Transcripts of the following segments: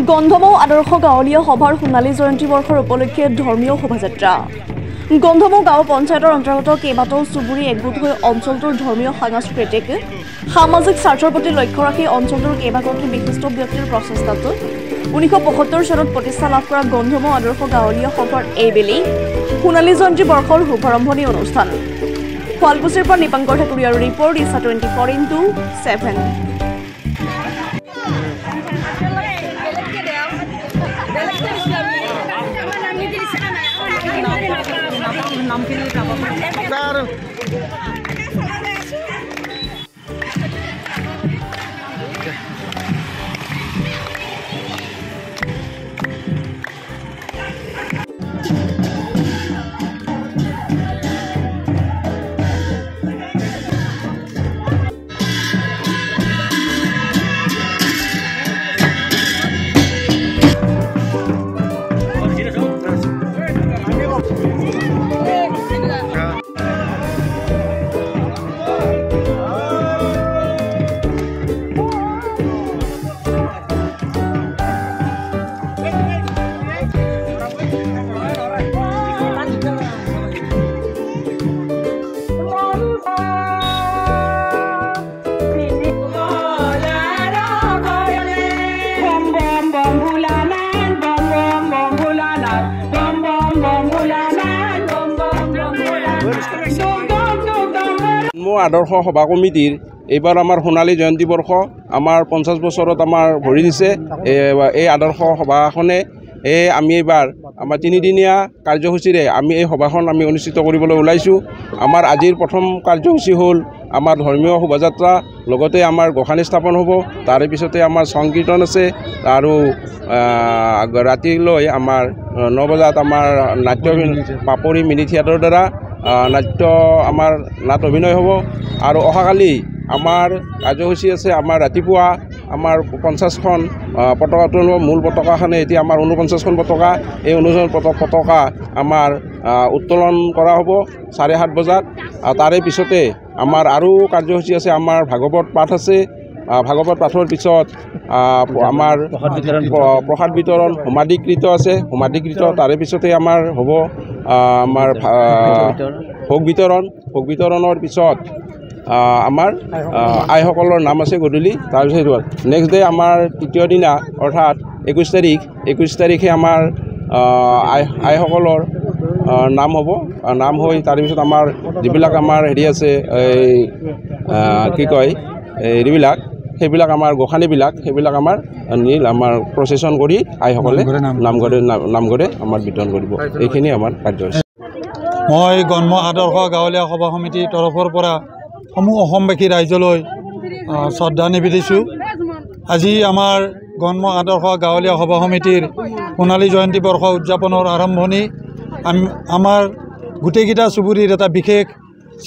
গন্ধমৌ আদৰ্শ গাঁৱলীয়া সভাৰ সোণালী জয়ন্তী বৰ্ষৰ উপলক্ষে ধৰ্মীয় শোভাযাত্ৰা। গন্ধমৌ গাঁও পঞ্চায়তৰ অন্তৰ্গত কেইবাটাও চুবুৰী একগোট হৈ অঞ্চলটোৰ ধৰ্মীয় সাংস্কৃতিক সামাজিক স্বাৰ্থৰ প্ৰতি লক্ষ্য ৰাখি অঞ্চলটোৰ কেইবাগৰাকী বিশিষ্ট ব্যক্তিৰ প্ৰচেষ্টাত 1975 চনত প্ৰতিষ্ঠা লাভ কৰা গন্ধমৌ আদৰ্শ গাঁৱলীয়া সভাৰ এইবেলি সোণালী জয়ন্তী বৰ্ষৰ শুভাৰম্ভণি অনুষ্ঠান। শুৱালকুছিৰ পৰা নিপাংকৰ ঠাকুৰীয়াৰ ৰিপৰ্ট ইছা 24x7। আদৰ্শ সভা কমিটিৰ এইবাৰ আমাৰ সোণালী জয়ন্তী বৰ্ষ আমাৰ 50 বছৰত আমাৰ ভৰি দিছে। এই আদৰ্শ সভাখনে আমি এইবাৰ আমাৰ 3দিনীয়া কাৰ্যসূচীৰে আমি এই সভাখন আমি অনুষ্ঠিত কৰিবলৈ ওলাইছোঁ। আমাৰ আজিৰ প্ৰথম কাৰ্যসূচী হ'ল আমাৰ ধৰ্মীয় শোভাযাত্ৰা, লগতে আমাৰ গোসানী স্থাপন হ'ব। তাৰে পিছতে আমাৰ সংকীৰ্তন আছে আৰু ৰাতিলৈ আমাৰ 9 বজাত আমাৰ নাট্য পাপৰি মিনি থিয়েটাৰৰ দ্বাৰা নাট্য আমাৰ নাট অভিনয় হ'ব। আৰু অহাকালি আমাৰ কাৰ্যসূচী আছে। আমাৰ ৰাতিপুৱা আমাৰ 50খন পতাকা উত্তোলন, মূল পতাকাখনে এতিয়া আমাৰ 49খন পতাকা, এই 49খন পতাকা আমাৰ উত্তোলন কৰা হ'ব 7:30 বজাত। তাৰে পিছতে আমাৰ আৰু কাৰ্যসূচী আছে। আমাৰ ভাগৱত পাঠ আছে। ভাগৱত পাঠৰ পিছত আমাৰ প্ৰসাদ বিতৰণ সমাধিকৃত আছে। সমাধিকৃত তাৰে পিছতে আমাৰ হ'ব আমাৰ ভোগ বিতৰণ। ভোগ বিতৰণৰ পিছত আমাৰ আইসকলৰ নাম আছে গধূলি। তাৰপিছত নেক্সট ডে আমাৰ তৃতীয় দিনা অৰ্থাৎ 21 তাৰিখে আমাৰ আইসকলৰ নাম হ'ব। নাম হৈ তাৰপিছত আমাৰ যিবিলাক আমাৰ হেৰি আছে এই কি কয় এইবিলাক সেইবিলাক আমাৰ গোসানীবিলাক সেইবিলাক আমাৰ আমাৰ প্ৰচেছন কৰি আইসকলে নামঘৰে আমাৰ বিতৰণ কৰিব। এইখিনি আমাৰ কাৰ্যসূচী। মই গন্ধ আদৰ্শ গাঁৱলীয়া সভা সমিতিৰ তৰফৰ পৰা সমূহ অসমবাসী ৰাইজলৈ শ্ৰদ্ধা নিবেদিছোঁ। আজি আমাৰ গন্ধ আদৰ্শ গাঁৱলীয়া সভা সমিতিৰ সোণালী জয়ন্তী বৰ্ষ উদযাপনৰ আৰম্ভণি। আমাৰ গোটেইকেইটা চুবুৰীৰ এটা বিশেষ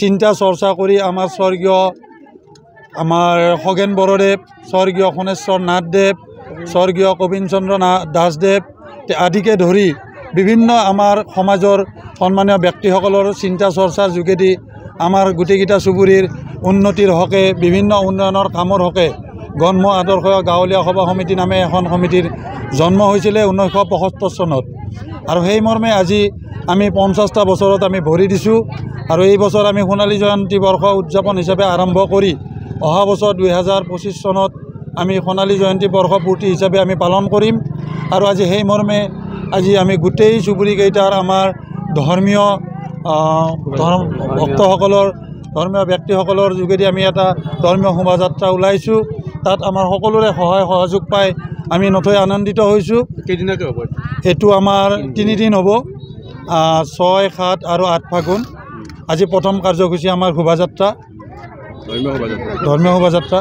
চিন্তা চৰ্চা কৰি আমাৰ স্বৰ্গীয় আমাৰ খগেন বৰদেৱ, স্বৰ্গীয় সোণেশ্বৰ নাথদেৱ, স্বৰ্গীয় কবীন চন্দ্ৰ দাসদেৱ আদিকে ধৰি বিভিন্ন আমাৰ সমাজৰ সন্মানীয় ব্যক্তিসকলৰ চিন্তা চৰ্চাৰ যোগেদি আমাৰ গোটেইকেইটা চুবুৰীৰ উন্নতিৰ হকে বিভিন্ন উন্নয়নৰ কামৰ হকে গন্ধ আদৰ্শ গাঁৱলীয়া সভা সমিতি নামে এখন সমিতিৰ জন্ম হৈছিলে 1975 চনত। আৰু সেই মৰ্মে আজি আমি 50টা বছৰত আমি ভৰি দিছোঁ। আৰু এই বছৰ আমি সোণালী জয়ন্তী বৰ্ষ উদযাপন হিচাপে আৰম্ভ কৰি অহা বছৰ 2025 চনত আমি সোণালী জয়ন্তী বৰ্ষ পূৰ্তি হিচাপে আমি পালন কৰিম। আৰু আজি সেই মৰ্মে আজি আমি গোটেই চুবুৰীকেইটাৰ আমাৰ ধৰ্মীয় ভক্তসকলৰ ধৰ্মীয় ব্যক্তিসকলৰ যোগেদি আমি এটা ধৰ্মীয় শোভাযাত্ৰা ওলাইছোঁ। তাত আমাৰ সকলোৰে সহায় সহযোগ পাই আমি নথৈ আনন্দিত হৈছোঁ। কেইদিনকৈ হ'ব? এইটো আমাৰ 3 দিন হ'ব, 6, 7 আৰু 8 ফাগুন। আজি প্ৰথম কাৰ্যসূচী আমাৰ শোভাযাত্ৰা, ধৰ্মীয় শোভাযাত্ৰা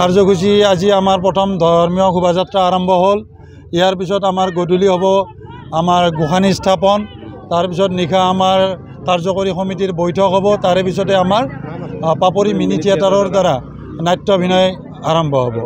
কাৰ্যসূচী। আজি আমাৰ প্ৰথম ধৰ্মীয় শোভাযাত্ৰা আৰম্ভ হ'ল। ইয়াৰ পিছত আমাৰ গধূলি হ'ব আমাৰ গোসানী স্থাপন। তাৰপিছত নিশা আমাৰ কাৰ্যকৰী সমিতিৰ বৈঠক হ'ব। তাৰে পিছতে আমাৰ পাপৰি মিনি থিয়েটাৰৰ দ্বাৰা নাট্য অভিনয় আৰম্ভ হ'ব।